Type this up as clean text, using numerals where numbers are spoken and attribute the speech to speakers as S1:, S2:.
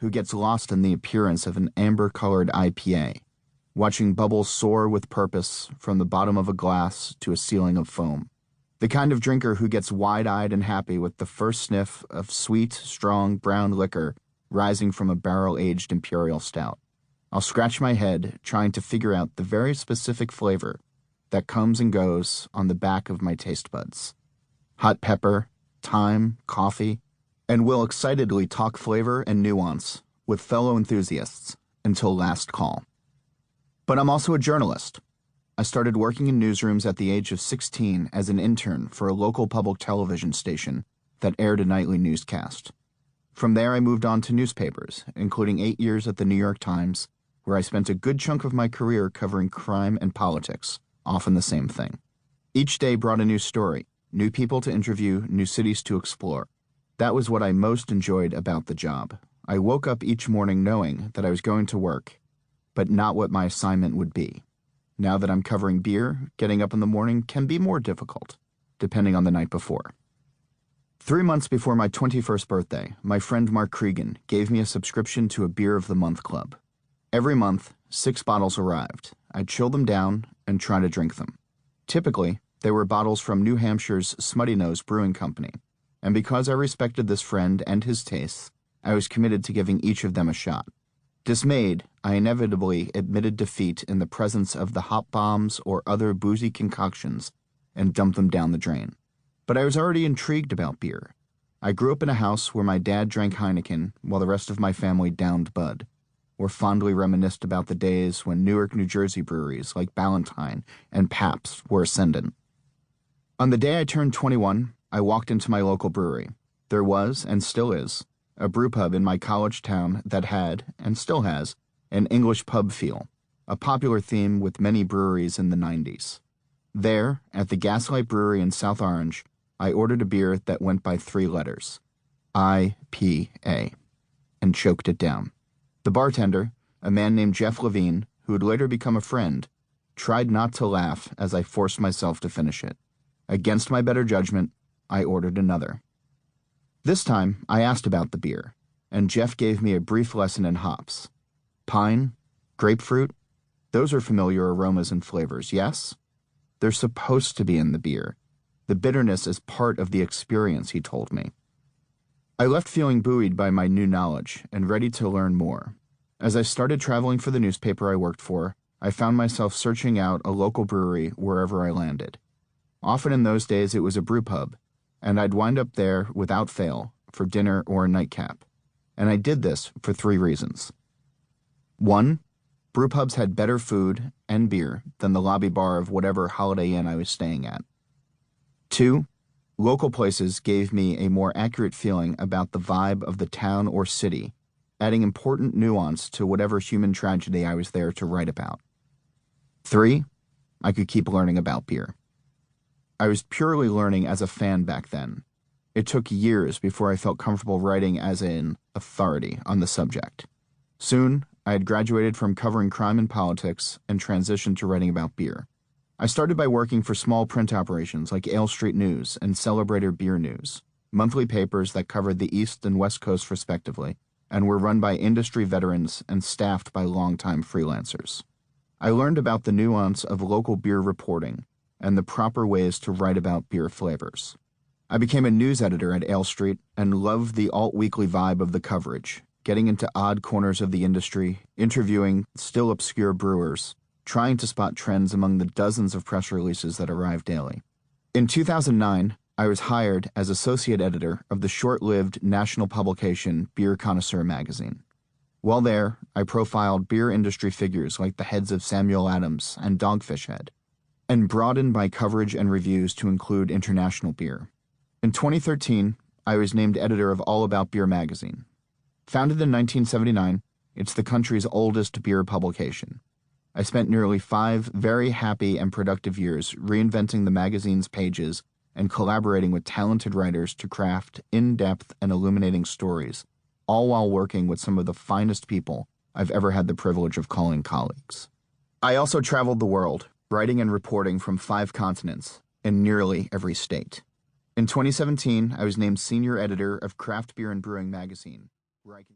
S1: who gets lost in the appearance of an amber-colored IPA, watching bubbles soar with purpose from the bottom of a glass to a ceiling of foam. The kind of drinker who gets wide-eyed and happy with the first sniff of sweet, strong brown liquor rising from a barrel-aged imperial stout. I'll scratch my head trying to figure out the very specific flavor that comes and goes on the back of my taste buds. Hot pepper, thyme, coffee, and will excitedly talk flavor and nuance with fellow enthusiasts until last call. But I'm also a journalist. I started working in newsrooms at the age of 16 as an intern for a local public television station that aired a nightly newscast. From there, I moved on to newspapers, including 8 years at the New York Times, where I spent a good chunk of my career covering crime and politics, often the same thing. Each day brought a new story, new people to interview, new cities to explore. That was what I most enjoyed about the job. I woke up each morning knowing that I was going to work, but not what my assignment would be. Now that I'm covering beer, getting up in the morning can be more difficult, depending on the night before. 3 months before my 21st birthday, my friend Mark Cregan gave me a subscription to a Beer of the Month club. Every month, 6 bottles arrived. I'd chill them down and try to drink them. Typically, they were bottles from New Hampshire's Smutty Nose Brewing Company, and because I respected this friend and his tastes, I was committed to giving each of them a shot. Dismayed, I inevitably admitted defeat in the presence of the hop bombs or other boozy concoctions and dumped them down the drain. But I was already intrigued about beer. I grew up in a house where my dad drank Heineken while the rest of my family downed Bud, or fondly reminisced about the days when Newark, New Jersey breweries like Ballantine and Pabst were ascendant. On the day I turned 21, I walked into my local brewery. There was, and still is, a brew pub in my college town that had, and still has, an English pub feel, a popular theme with many breweries in the 90s. There, at the Gaslight Brewery in South Orange, I ordered a beer that went by 3 letters, IPA, and choked it down. The bartender, a man named Jeff Levine, who would later become a friend, tried not to laugh as I forced myself to finish it. Against my better judgment, I ordered another. This time, I asked about the beer, and Jeff gave me a brief lesson in hops. Pine, grapefruit, those are familiar aromas and flavors, yes? They're supposed to be in the beer. The bitterness is part of the experience, he told me. I left feeling buoyed by my new knowledge and ready to learn more. As I started traveling for the newspaper I worked for, I found myself searching out a local brewery wherever I landed. Often in those days it was a brew pub, and I'd wind up there without fail for dinner or a nightcap. And I did this for 3 reasons. 1, brew pubs had better food and beer than the lobby bar of whatever Holiday Inn I was staying at. 2, local places gave me a more accurate feeling about the vibe of the town or city, adding important nuance to whatever human tragedy I was there to write about. 3, I could keep learning about beer. I was purely learning as a fan back then. It took years before I felt comfortable writing as an authority on the subject. Soon, I had graduated from covering crime and politics and transitioned to writing about beer. I started by working for small print operations like Ale Street News and Celebrator Beer News, monthly papers that covered the East and West Coast respectively, and were run by industry veterans and staffed by longtime freelancers. I learned about the nuance of local beer reporting and the proper ways to write about beer flavors. I became a news editor at Ale Street and loved the alt-weekly vibe of the coverage, getting into odd corners of the industry, interviewing still obscure brewers, trying to spot trends among the dozens of press releases that arrived daily. In 2009, I was hired as associate editor of the short-lived national publication Beer Connoisseur magazine. While there, I profiled beer industry figures like the heads of Samuel Adams and Dogfish Head, and broadened my coverage and reviews to include international beer. In 2013, I was named editor of All About Beer magazine. Founded in 1979, it's the country's oldest beer publication. I spent nearly 5 very happy and productive years reinventing the magazine's pages and collaborating with talented writers to craft in-depth and illuminating stories, all while working with some of the finest people I've ever had the privilege of calling colleagues. I also traveled the world, writing and reporting from 5 continents in nearly every state. In 2017, I was named senior editor of Craft Beer and Brewing magazine, where I